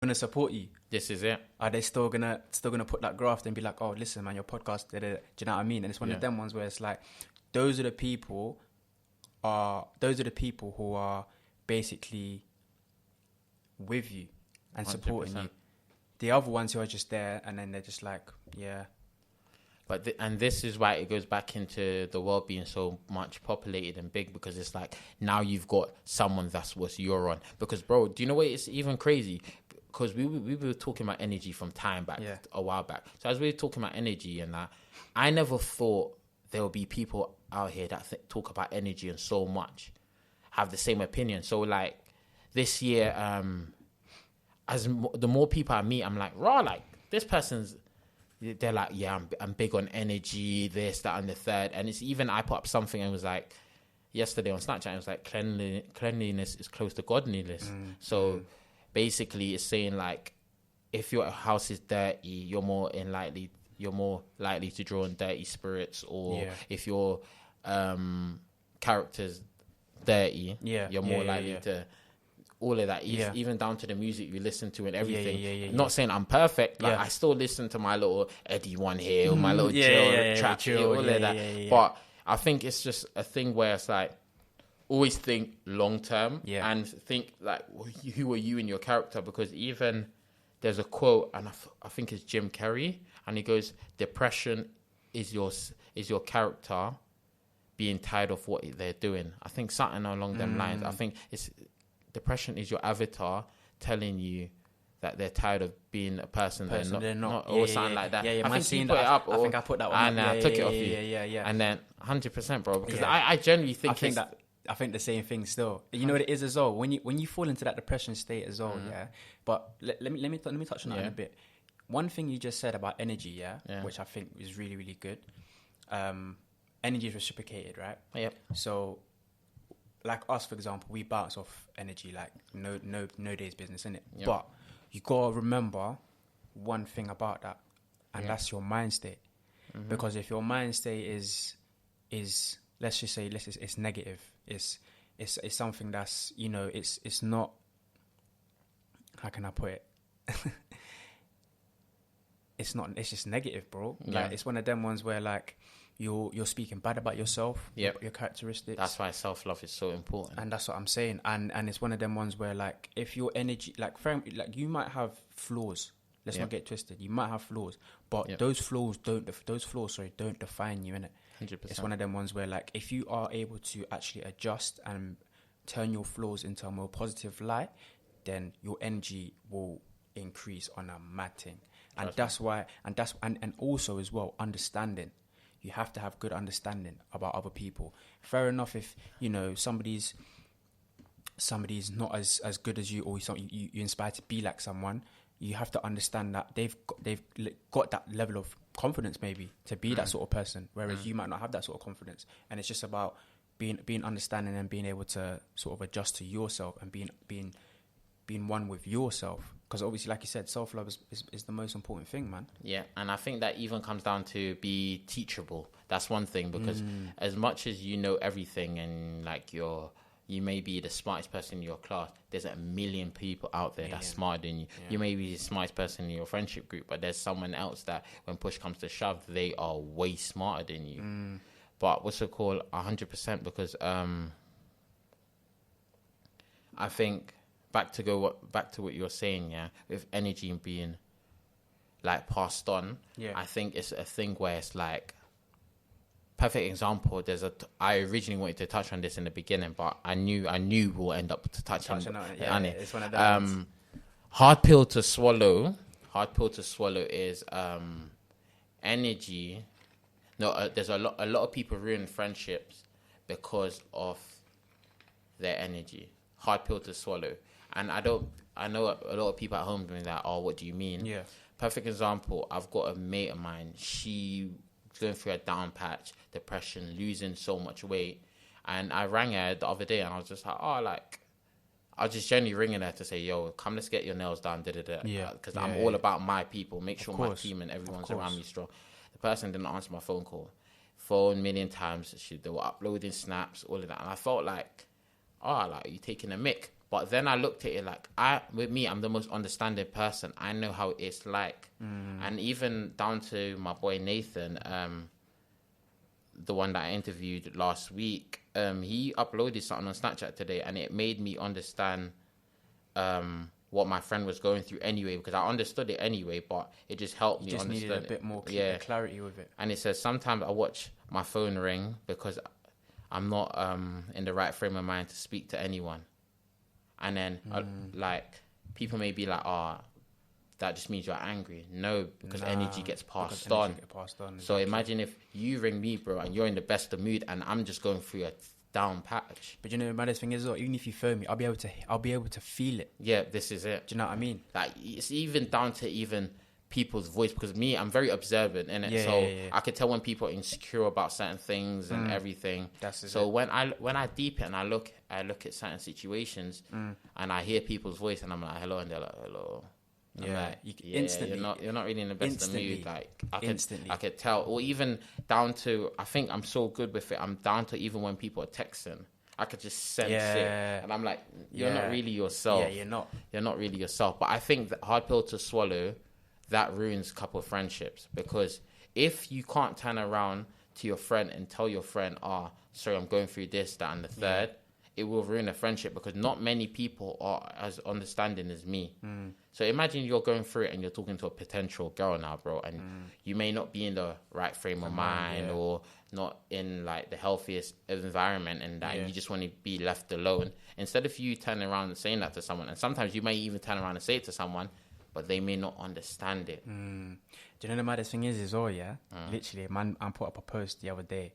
gonna support you? This is it. Are they still gonna put that graft and be like, oh, listen, man, your podcast, da, da, da. Do you know what I mean? And it's one of them ones where it's like, those are the people who are basically with you and supporting 100%. you. The other ones who are just there and then they're just like, yeah. But and this is why it goes back into the world being so much populated and big, because it's like now you've got someone that's what you're on. Because, bro, do you know what? It's even crazy. Because we were talking about energy from time back, a while back. So as we were talking about energy and that, I never thought there would be people out here that talk about energy and so much have the same opinion. So like this year, the more people I meet, I'm like, raw, like this person's, they're like, yeah, I'm big on energy, this, that, and the third. And it's even, I put up something and it was like, yesterday on Snapchat, it was like, cleanliness is close to godliness. So basically it's saying like, if your house is dirty, you're more likely to draw on dirty spirits, or if your character's dirty, you're more likely to... All of that, even down to the music you listen to and everything. Not saying I'm perfect. Like I still listen to my little Eddie one here, or my little trap here, all of that. But I think it's just a thing where it's like, always think long term and think like, who are you in your character? Because even there's a quote, and I think it's Jim Carrey, and he goes, "Depression is your character being tired of what they're doing." I think something along them lines. I think it's. Depression is your avatar telling you that they're tired of being a person they're not or something like that. I think seen you put that. it up, I think I put that one and up. I took it off you. Yeah. And then 100%, bro, because I genuinely think I think the same thing still. You know what it is as well. When you fall into that depression state as well, But let me touch on that in a bit. One thing you just said about energy, which I think is really, really good. Energy is reciprocated, right? Yep. So, like us, for example, we bounce off energy like no day's business, innit? Yep. But you gotta remember one thing about that, and that's your mind state. Because if your mind state is let's just say it's negative, it's something that's, you know, it's not, how can I put it? It's just negative, bro. Like it's one of them ones where like you're speaking bad about yourself, your characteristics. That's why self-love is so important. And that's what I'm saying. And it's one of them ones where like, if your energy, like you might have flaws. Let's not get twisted. You might have flaws, but those flaws don't define you, innit? 100%. It's one of them ones where like, if you are able to actually adjust and turn your flaws into a more positive light, then your energy will increase on a mad thing. And that's why, and also as well, understanding. You have to have good understanding about other people. Fair enough if, you know, somebody's not as good as you, or you inspired to be like someone. You have to understand that they've got that level of confidence maybe to be that sort of person, whereas you might not have that sort of confidence. And it's just about being understanding and being able to sort of adjust to yourself and being one with yourself. Because obviously, like you said, self-love is the most important thing, man. Yeah, and I think that even comes down to be teachable. That's one thing, because as much as you know everything and like you may be the smartest person in your class, there's a million people out there that's smarter than you. Yeah. You may be the smartest person in your friendship group, but there's someone else that when push comes to shove, they are way smarter than you. But what's it called? 100%, because I think... Back to what you're saying, with energy being like passed on. I think it's a thing where it's like, perfect example. I originally wanted to touch on this in the beginning, but I knew we'll end up to touch on it. It's one of those. Hard pill to swallow is energy. No, there's a lot of people ruin friendships because of their energy. Hard pill to swallow. And I know a lot of people at home doing that. Oh, what do you mean? Yeah. Perfect example. I've got a mate of mine. She was going through a down patch, depression, losing so much weight. And I rang her the other day and I was just like, I was just generally ringing her to say, yo, come, let's get your nails done. Because I'm all about my people. Make sure my team and everyone's around me strong. The person didn't answer my phone call. Phone a million times. They were uploading snaps, all of that. And I felt like, are you taking a mick? But then I looked at it like, I'm the most understanding person. I know how it's like. And even down to my boy Nathan, the one that I interviewed last week, he uploaded something on Snapchat today, and it made me understand what my friend was going through anyway, because I understood it anyway, but it just helped me understand. You just needed a bit more clarity with it. And it says, sometimes I watch my phone ring because I'm not in the right frame of mind to speak to anyone. And then, people may be like, that just means you're angry. No, because energy gets passed on. So imagine if you ring me, bro, and you're in the best of mood, and I'm just going through a down patch. But you know, the maddest thing is, even if you phone me, I'll be able to feel it. Yeah, this is it. Do you know what I mean? Like, it's even down to even people's voice, because me, I'm very observant in it, I could tell when people are insecure about certain things and everything. So when I deep it and I look at certain situations and I hear people's voice and I'm like, hello, and they're like, hello. Instantly, you're not really in the best of mood. Like I could tell, or even down to, I think I'm so good with it. I'm down to even when people are texting, I could just sense it, and I'm like, you're not really yourself. Yeah, you're not really yourself. But I think that hard pill to swallow, that ruins a couple of friendships, because if you can't turn around to your friend and tell your friend, sorry, I'm going through this, that, and the third, it will ruin a friendship, because not many people are as understanding as me. So imagine you're going through it and you're talking to a potential girl now, bro, and you may not be in the right frame of mind or not in like the healthiest environment, and that you just want to be left alone. Instead of you turning around and saying that to someone, and sometimes you may even turn around and say it to someone, but they may not understand it. Do you know the maddest thing is as well, literally, man, I put up a post the other day,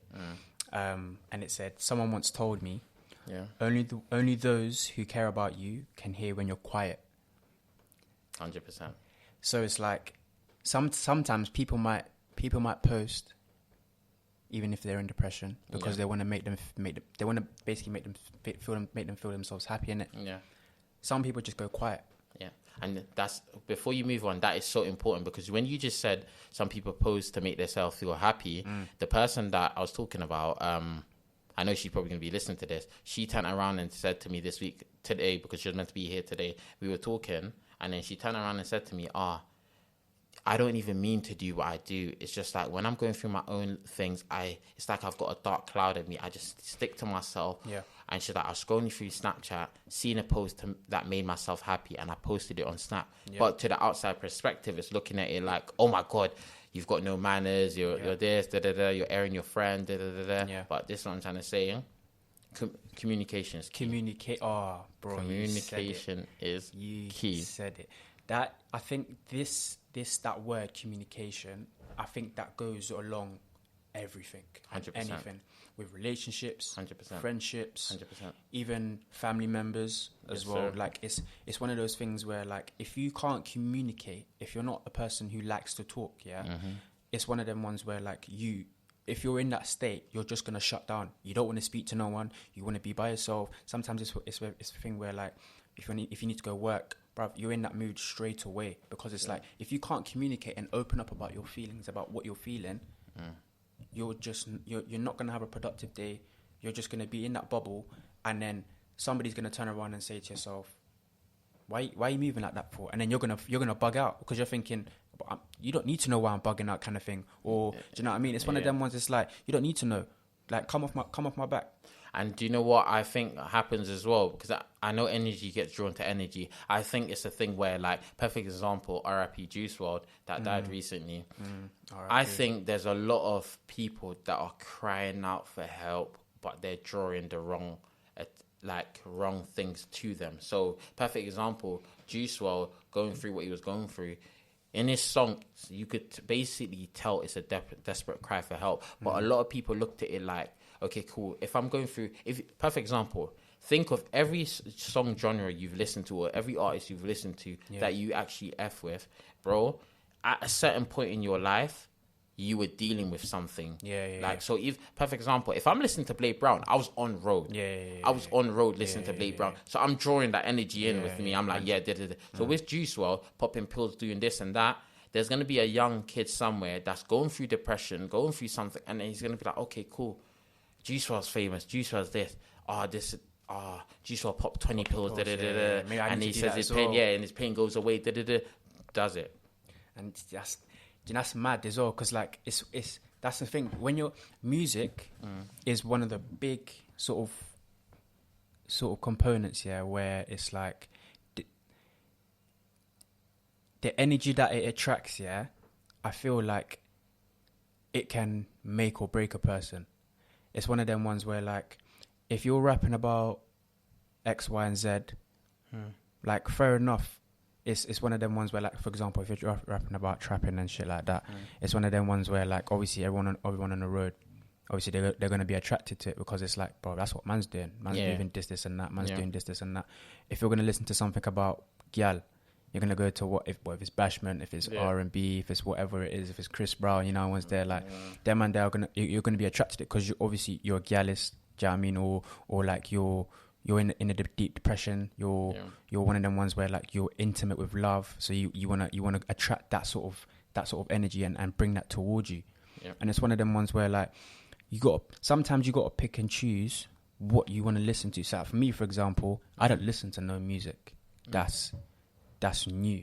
and it said, someone once told me, only those who care about you can hear when you're quiet. 100%. So it's like sometimes people might post even if they're in depression, because they want to make them feel themselves happy in it. Yeah. Some people just go quiet. Yeah. And that's, before you move on, that is so important, because when you just said some people post to make themselves feel happy, the person that I was talking about, I know she's probably going to be listening to this. She turned around and said to me today, because she was meant to be here today, we were talking, and then she turned around and said to me, I don't even mean to do what I do. It's just like when I'm going through my own things, it's like I've got a dark cloud in me. I just stick to myself. Yeah. And she's like, I was scrolling through Snapchat, seeing a post that made myself happy, and I posted it on Snap. Yeah. But to the outside perspective, it's looking at it like, oh my God, you've got no manners, you're this, you're airing your friend, Yeah. But this is what I'm trying to say. Communication is key. Bro, communication is key. You said it. That, I think that word communication, I think that goes along everything. 100%. Anything. With relationships, 100%. friendships, 100%. even family members as well. Sir. Like it's one of those things where, like, if you can't communicate, if you're not a person who likes to talk, it's one of them ones where, like, if you're in that state, you're just gonna shut down. You don't want to speak to no one. You want to be by yourself. Sometimes it's a thing where, like, if you need to go work, bruv, you're in that mood straight away, because it's like, if you can't communicate and open up about your feelings, about what you're feeling, you're not gonna have a productive day. You're just gonna be in that bubble, and then somebody's gonna turn around and say to yourself, "Why are you moving like that for?" And then you're gonna bug out, because you're thinking, you don't need to know why I'm bugging out, kind of thing. Or do you know what I mean? It's one of them ones. It's like, you don't need to know. Like, come off my back. And do you know what I think happens as well? Because I know energy gets drawn to energy. I think it's a thing where, like, perfect example, R.I.P. Juice WRLD, that died recently. I think there's a lot of people that are crying out for help, but they're drawing the wrong things to them. So, perfect example, Juice WRLD going through what he was going through. In his song, you could basically tell it's a desperate cry for help. But a lot of people looked at it like, okay, cool. If I'm going through, perfect example, think of every song genre you've listened to, or every artist you've listened to that you actually F with, bro. At a certain point in your life, you were dealing with something. So, perfect example, if I'm listening to Blade Brown, I was on road. I was on road listening to Blade Brown. So I'm drawing that energy in with me. I'm like, So with Juice WRLD, popping pills, doing this and that, there's going to be a young kid somewhere that's going through depression, going through something, and then he's going to be like, okay, cool. Juice WRLD's famous. Juice WRLD's this. Juice WRLD pop 20 pills, and he says his pain, and his pain goes away, does it. And that's mad as well, because like it's that's the thing, when your music is one of the big sort of components, where it's like the energy that it attracts, I feel like it can make or break a person. It's one of them ones where, like, if you're rapping about X, Y, and Z, like, fair enough. It's one of them ones where, like, for example, if you're rapping about trapping and shit like that, it's one of them ones where, like, obviously everyone on the road, obviously they're going to be attracted to it, because it's like, bro, that's what man's doing. Man's moving this and that. Man's doing this and that. If you're going to listen to something about gyal, you're going to go to if it's Bashment, if it's R&B, if it's whatever it is, if it's Chris Brown, one's there, like, them and you're going to be attracted to it, because you're a gyalist, do you know what I mean? Or like you're in a deep depression, you're one of them ones where, like, you're intimate with love, so you want to attract that sort of energy and bring that towards you. And it's one of them ones where, like, sometimes you got to pick and choose what you want to listen to. So for me, for example, I don't listen to no music that's new.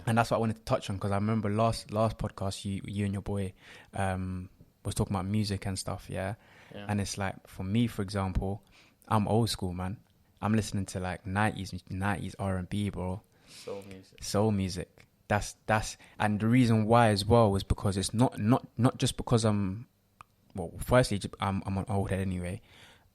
And that's what I wanted to touch on, because I remember last podcast you and your boy was talking about music and stuff, and it's like, for me, for example, I'm old school, man. I'm listening to, like, 90s R&B, bro. Soul music. That's and the reason why as well was because it's not just because firstly, I'm an old head anyway,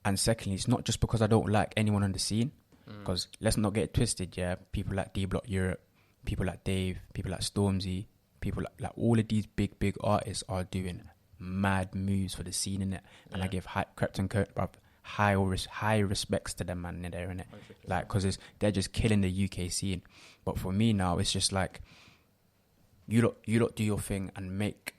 and secondly, it's not just because I don't like anyone on the scene, because let's not get it twisted, people like D Block Europe, people like Dave, people like Stormzy, people like all of these big artists are doing mad moves for the scene, innit? And I give Krypton Coat, bruv, high respects to them, man, in there, innit? Like, because they're just killing the UK scene. But for me now, it's just like, you lot do your thing and make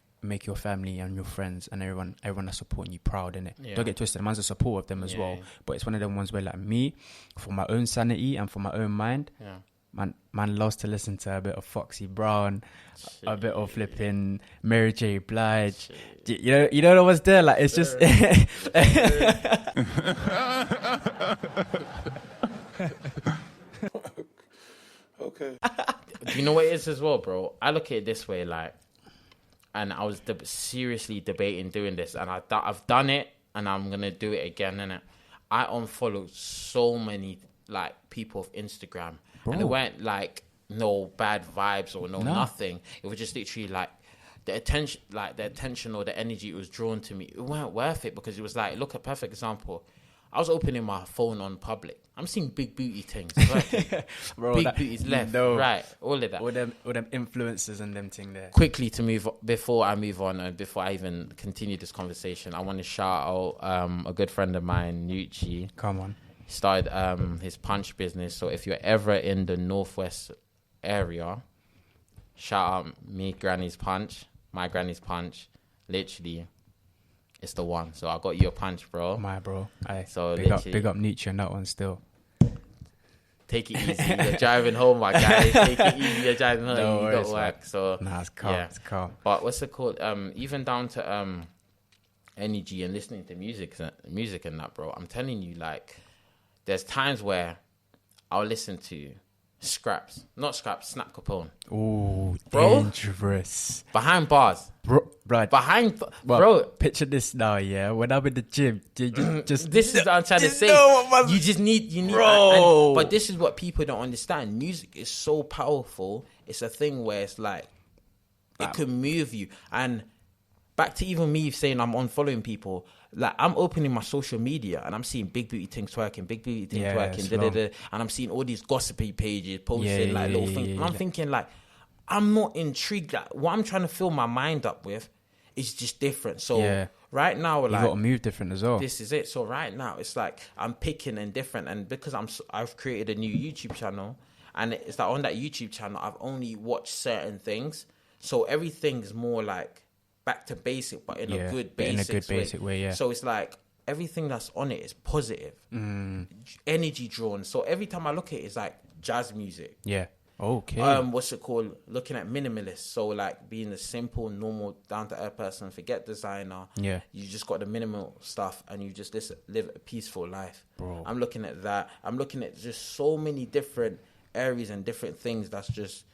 your family and your friends and everyone that's supporting you proud, innit? Don't get twisted, man's a support of them as well. But it's one of them ones where, like, me, for my own sanity and for my own mind, man loves to listen to a bit of Foxy Brown, a bit of flipping Mary J. Blige. You know what's there? Like, it's just okay. Do you know what it is as well, bro? I look at it this way, like, and I was seriously debating doing this, and I've done it, and I'm gonna do it again, innit? I unfollowed so many, like, people of Instagram, bro. And it weren't like no bad vibes or nothing. It was just literally like the attention or the energy it was drawn to me. It weren't worth it, because it was like, look, a perfect example. I was opening my phone on public. I'm seeing big booty things. Bro, big booties left, right, all of that. All them influencers and them thing there. Quickly before I move on and before I even continue this conversation, I want to shout out a good friend of mine, Nucci. Come on. He started his punch business. So if you're ever in the Northwest area, shout out my granny's punch. Literally, it's the one. So I got you a punch, bro. My bro. Aye. So big up Nietzsche on that one still. Take it easy. You're driving home, my guy. Take it easy. You're driving home. No you got work. So it's calm. It's calm. But what's it called? Even down to energy and listening to music and that, bro. I'm telling you, like, there's times where I'll listen to Snap Capone. Ooh, dangerous. Behind bars. Bro. Picture this now, when I'm in the gym, just this is what I'm trying to say. You need, bro. But this is what people don't understand. Music is so powerful. It's a thing where it's like, it can move you. And back to even me saying I'm unfollowing people, like, I'm opening my social media and I'm seeing big booty things twerking, and I'm seeing all these gossipy pages posting little things. And I'm thinking, like, I'm not intrigued. Like, what I'm trying to fill my mind up with is just different. So right now, like, you got to move different as well. This is it. So right now, it's like I'm picking and different, and because I've created a new YouTube channel, and it's like on that YouTube channel, I've only watched certain things, so everything's more like back to basic, but in a good basic way. So it's like everything that's on it is positive, energy drawn. So every time I look at it, it's like jazz music. Okay. What's it called? Looking at minimalist. So like being a simple, normal, down to earth person. Forget designer. Yeah. You just got the minimal stuff, and you just live a peaceful life. Bro. I'm looking at that. I'm looking at just so many different areas and different things that's just